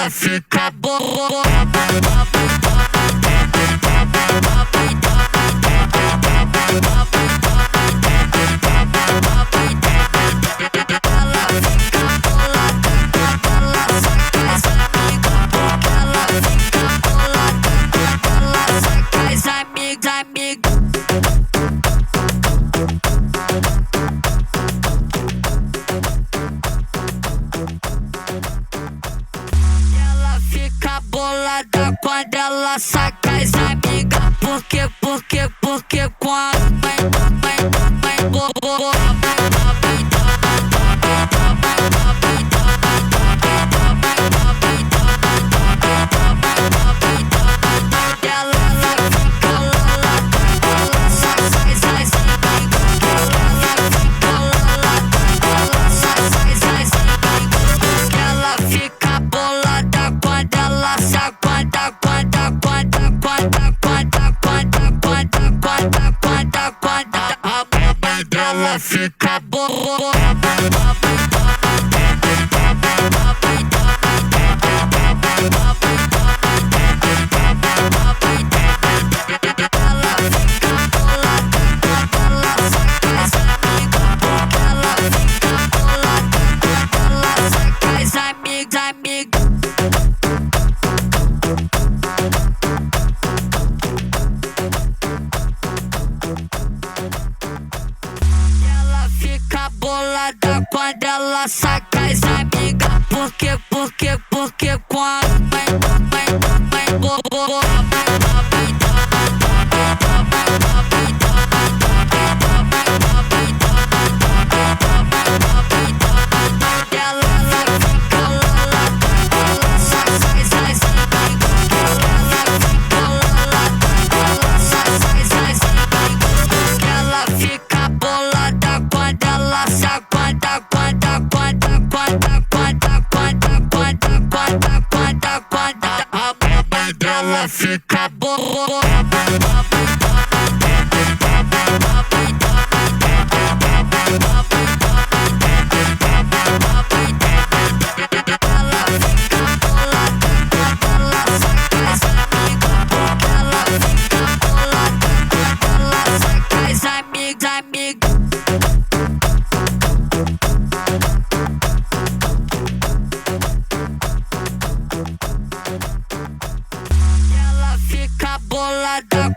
ela fica boa. Ela fica bolada quando ela saca as amigas. Porque quando vai boa. Ela fica boa. Quando ela saca as amigas. Porque quando vai boa. Ela fica boa.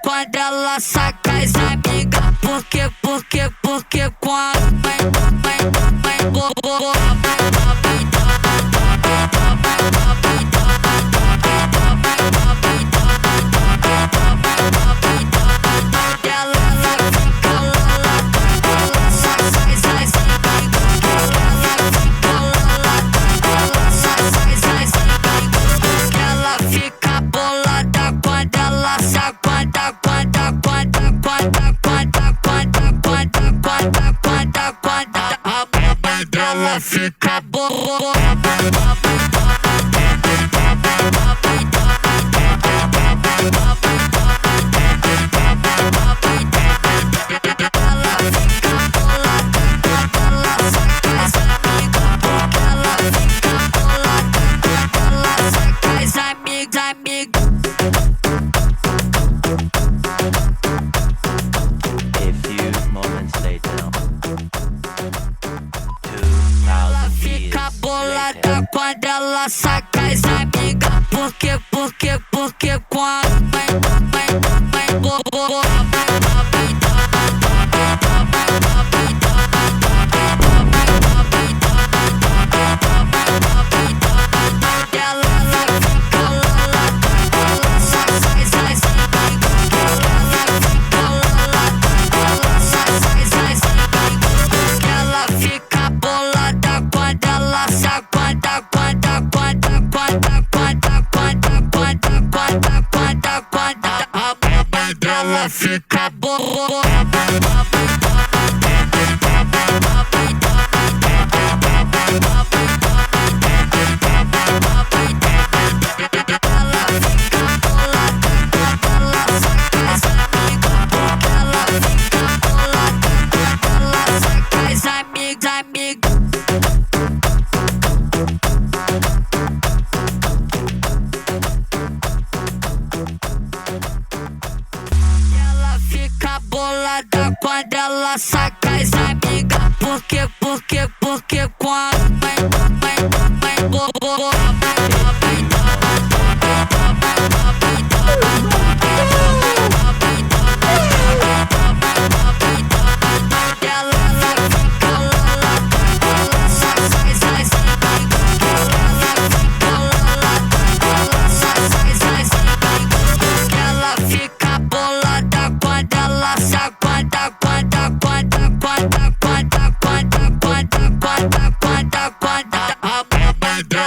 Quando ela saca as amigas. Porque quando vai boa. Ela fica boa. Quando ela saca as amigas. Porque quando vai boa. Ela fica boa. Amiga. bolada quando ela saca as amigas. Porque quando vai bolada.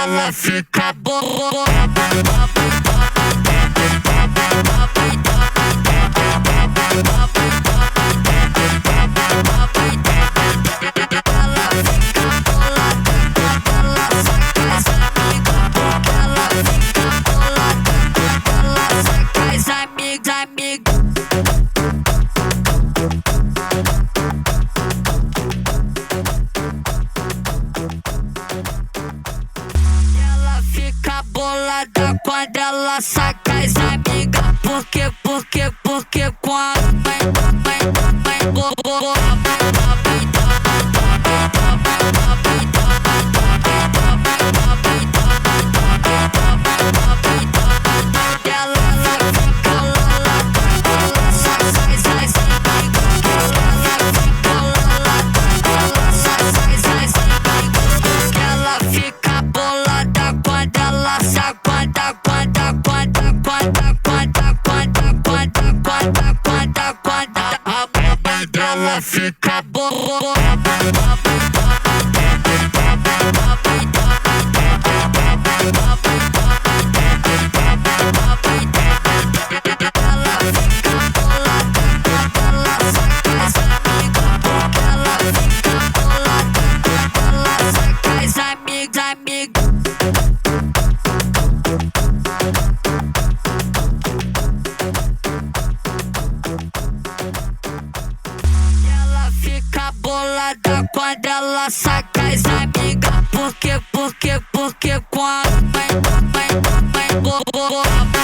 Ela fica bolada. Bolada quando ela saca as amigas. Porque quando vai bolada. Ela fica bolada. Bolada quando ela saca as amigas. Porque quando vai bolada.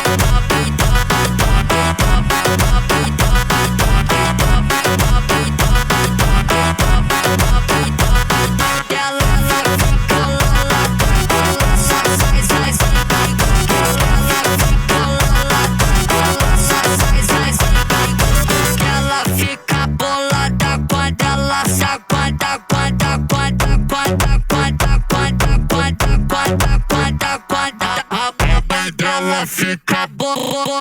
Ela fica bolada.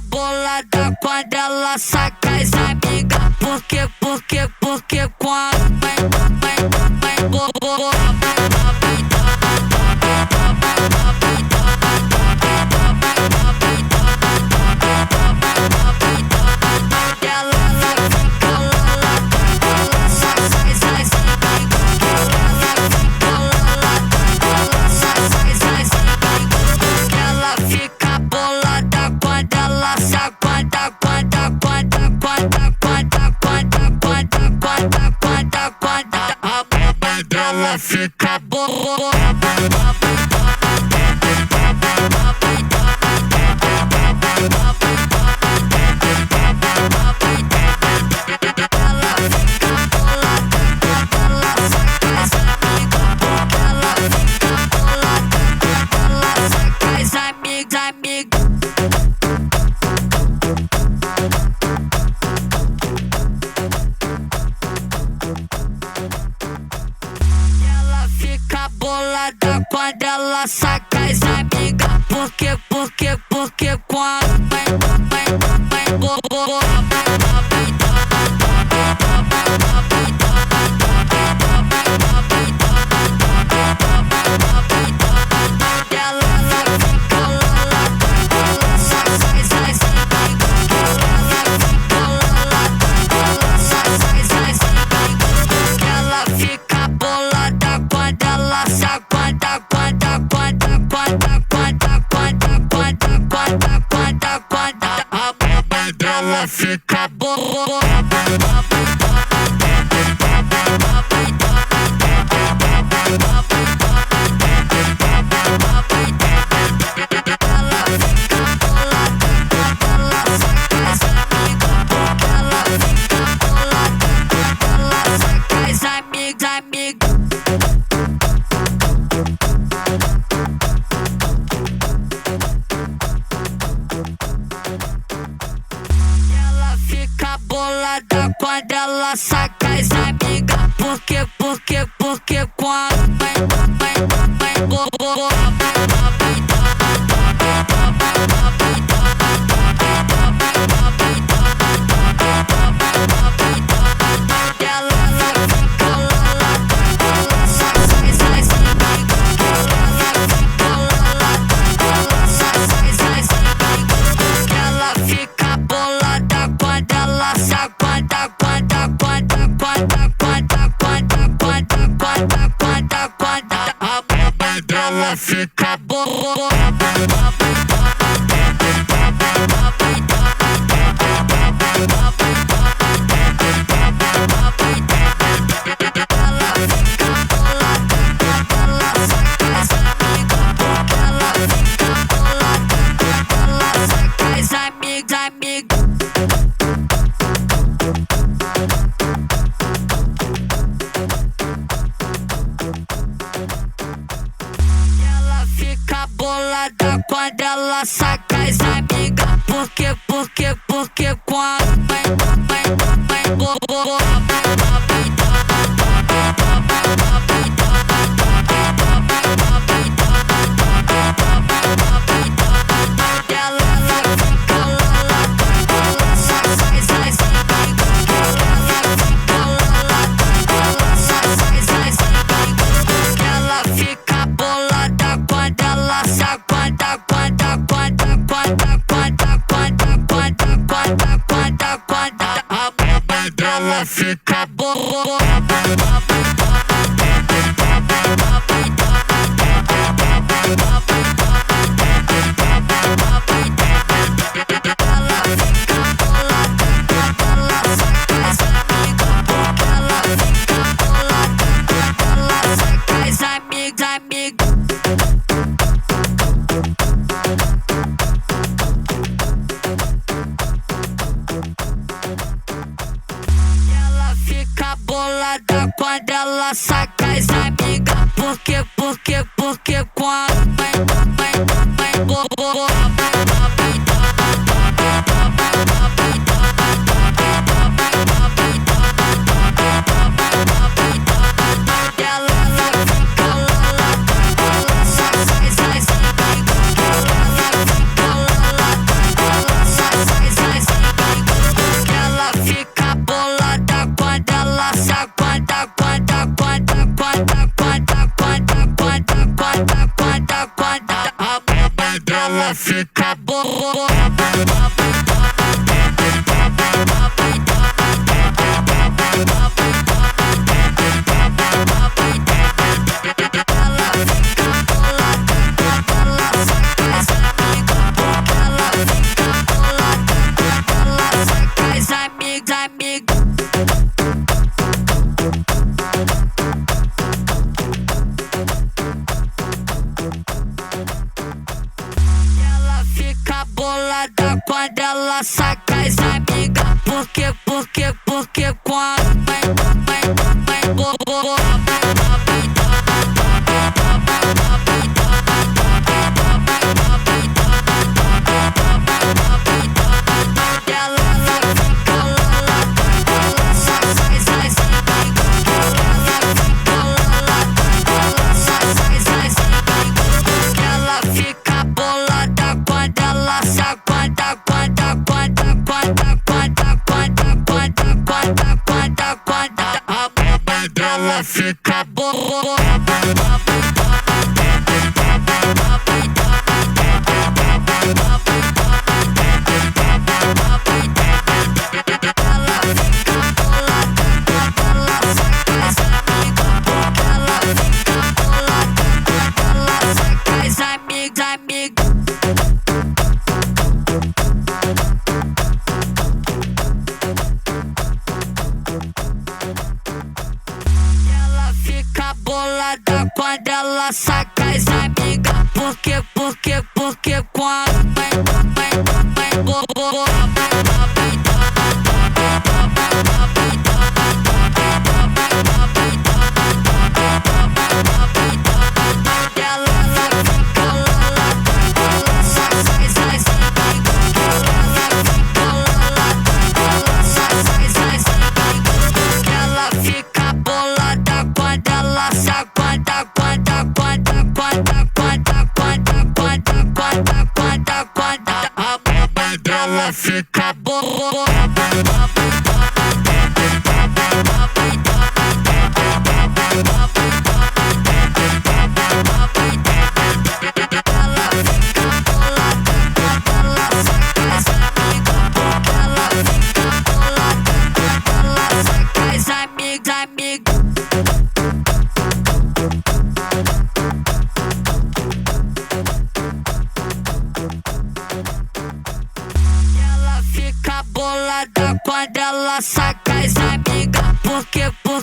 Bolada quando ela saca as amigas. Porque quando vai bolada. Ela fica bolada. Bolada quando ela saca as amigas. Porque quando vai bolada. fica bolada. Quando ela saca as amigas, porque quando vai boa. Ela fica bolada. Quando ela saca as amigas, porque quando vai boa. Ela fica bolada. Quando ela saca as amigas, porque quando vai boa. Ela fica bolada. Quando ela saca as amigas, porque quando vai boa. Ela fica Ela fica bolada quando ela saca as amigas. Porque quando ela fica bolada. Quando ela saca as amigas. Porque quando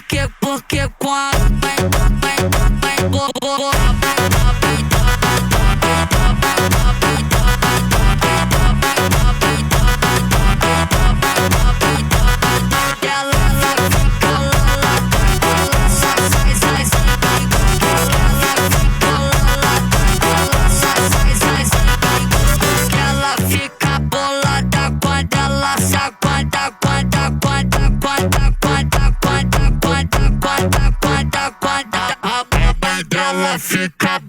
ela fica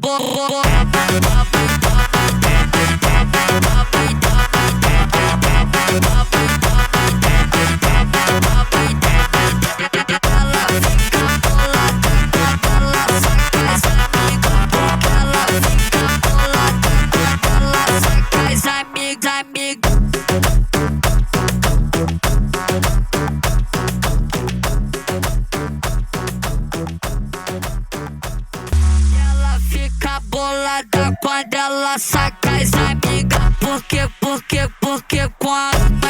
bolada. Quando ela saca as amigas. Porque quando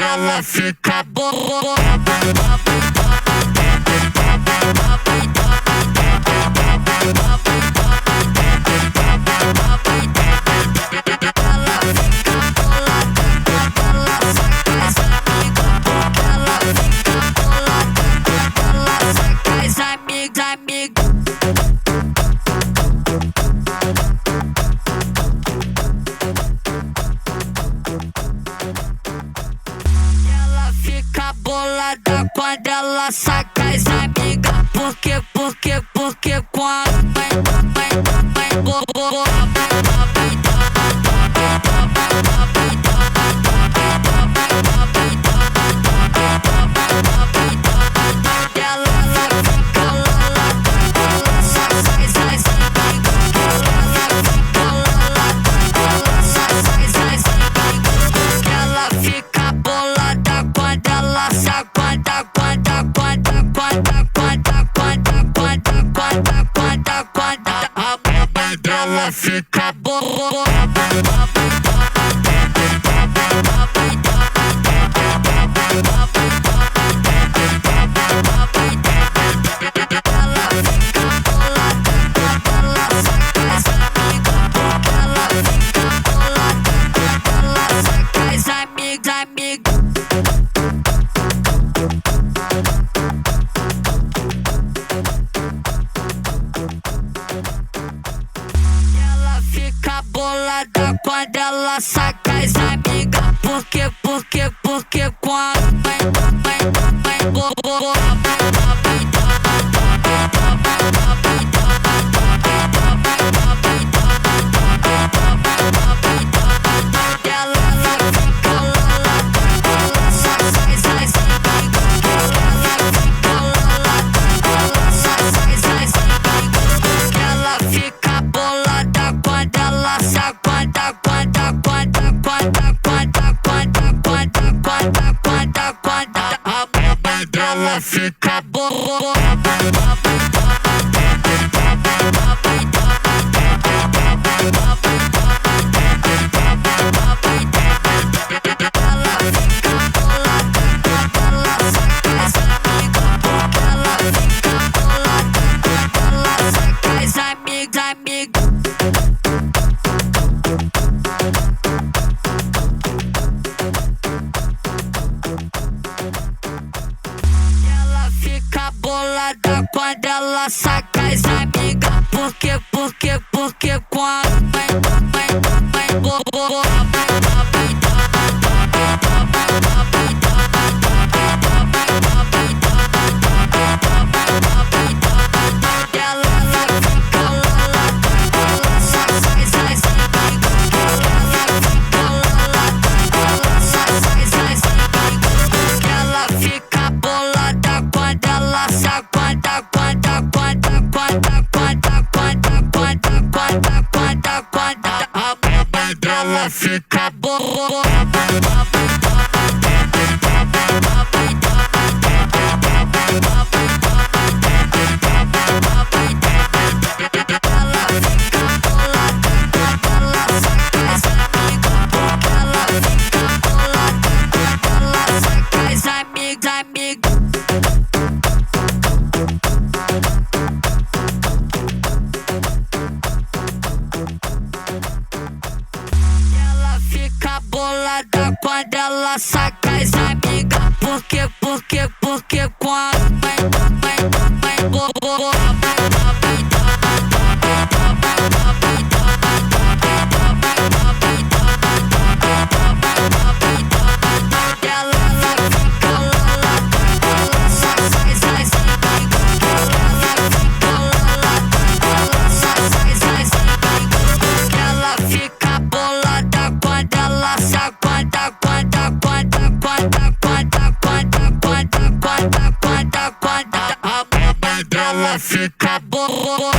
ela fica bolada. Quando ela saca as amigas. Porque quando ela fica bolada. Quando ela saca as amigas. Porque quando ela dela fica boa. Ela fica bolada quando ela saca as amigas. Porque quando vai boa. Ela fica boa. Quando ela saca as amigas. Porque quando vai boa. Ela fica boa.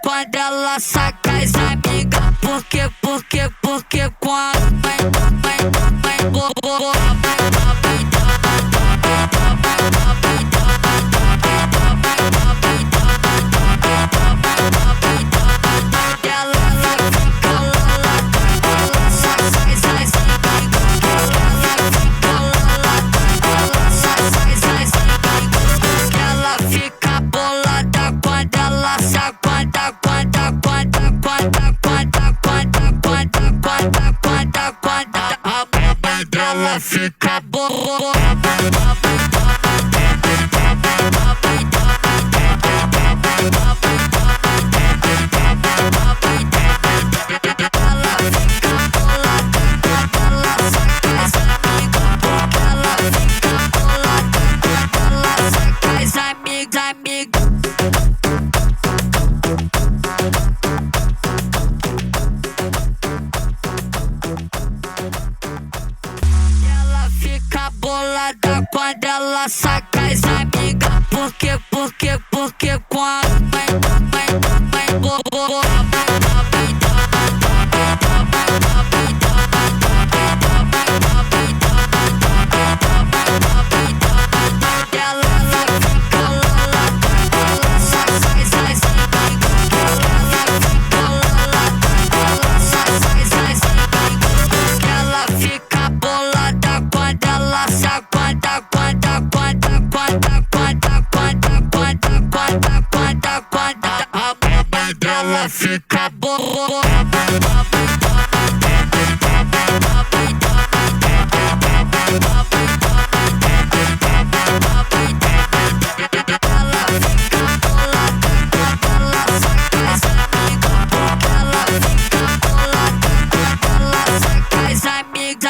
Quando ela saca as amigas. Porque quando vai boa. Ela fica boa. Quando ela saca as amigas. Porque quando vai boa. Ela fica boa.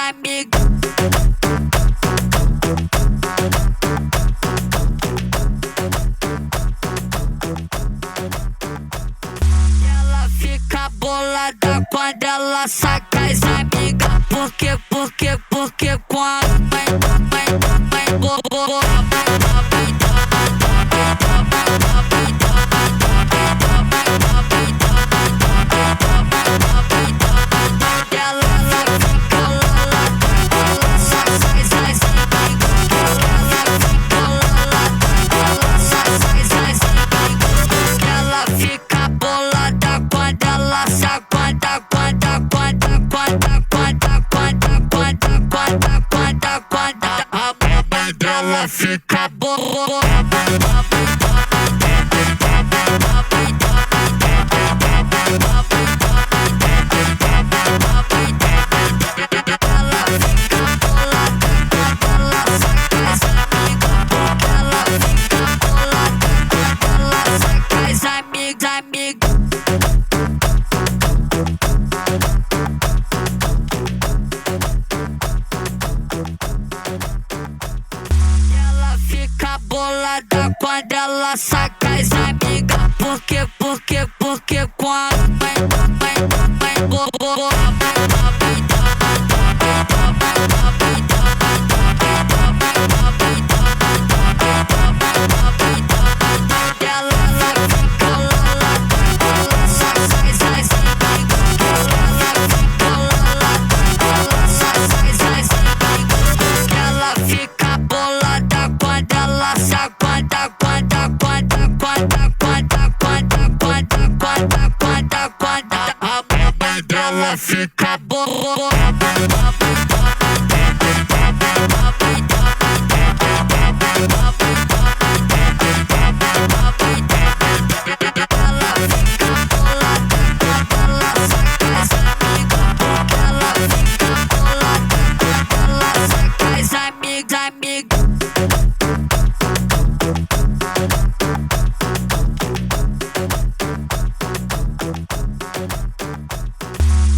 Amiga. quando ela saca as amigas. Porque quando vai bolada. Ela fica bolada. Bolada quando ela saca as amigas. Porque quando vai bolada.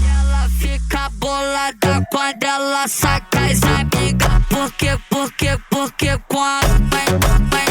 Ela fica bolada. Quando ela saca as amigas. Porque quando vai bolada.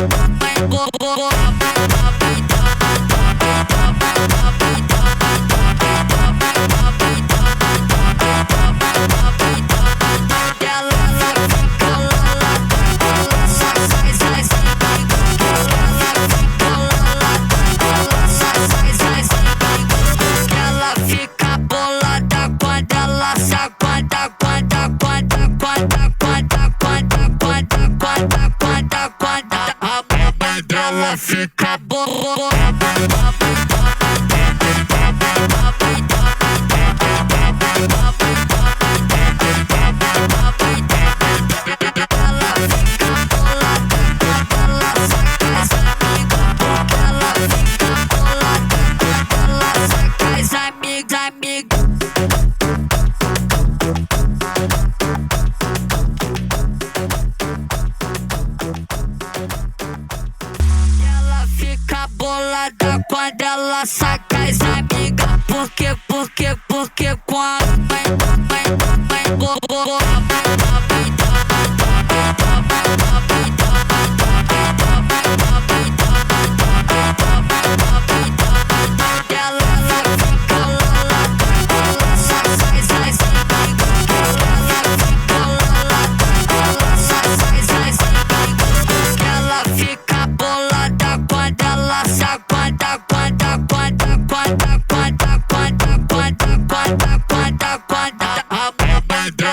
Ela fica bolada. Quando ela saca as amigas. Porque quando vai bolada.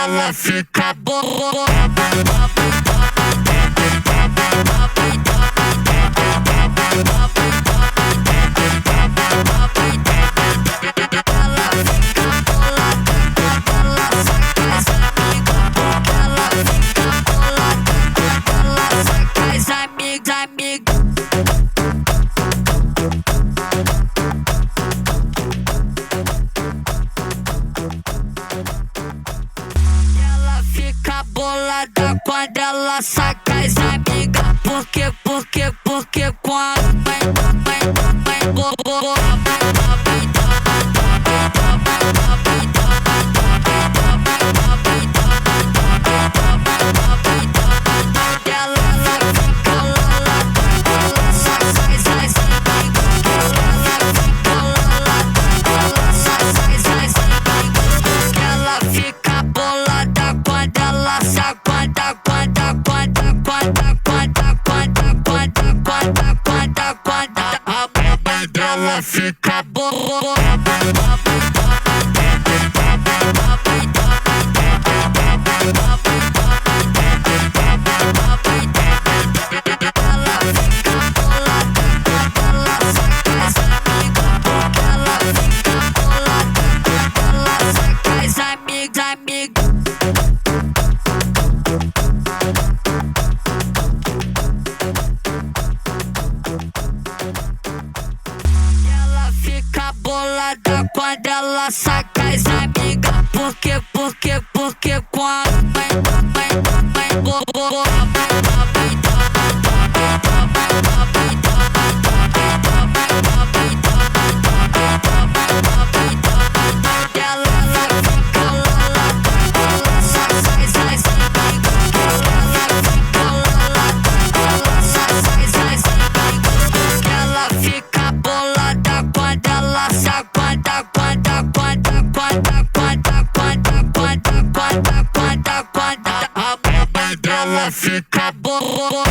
Ela fica bolada. Ela fica bolada. quando ela saca as amigas. Porque quando ela fica boa.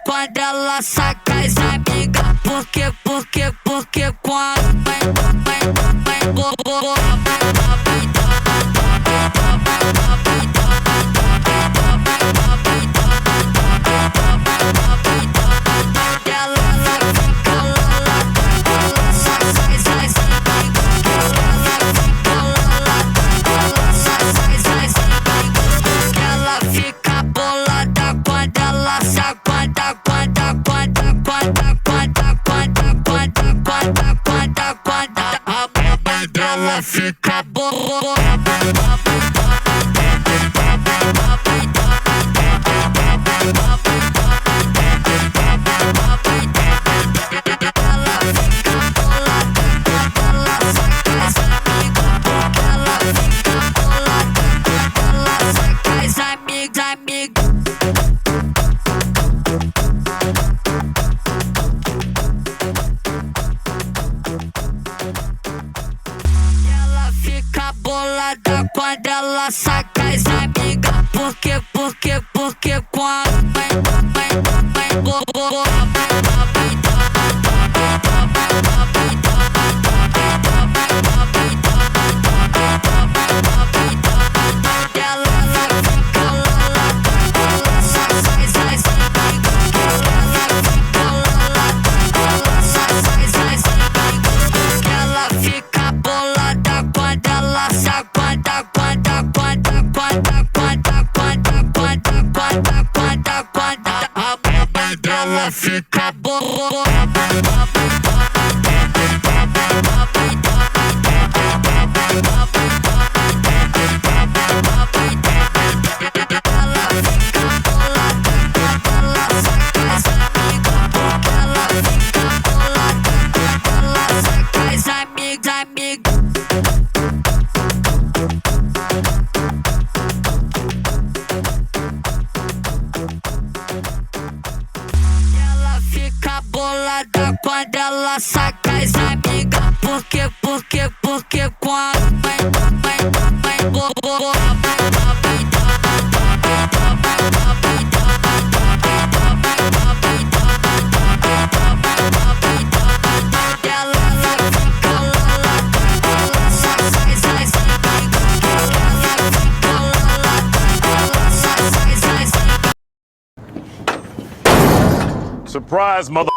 Quando ela saca as amigas. Porque quando ela fica boa. Quando ela saca as amigas. Porque quando ela fica boa. Quando ela saca as amigas. Porque quando Surprise, mother.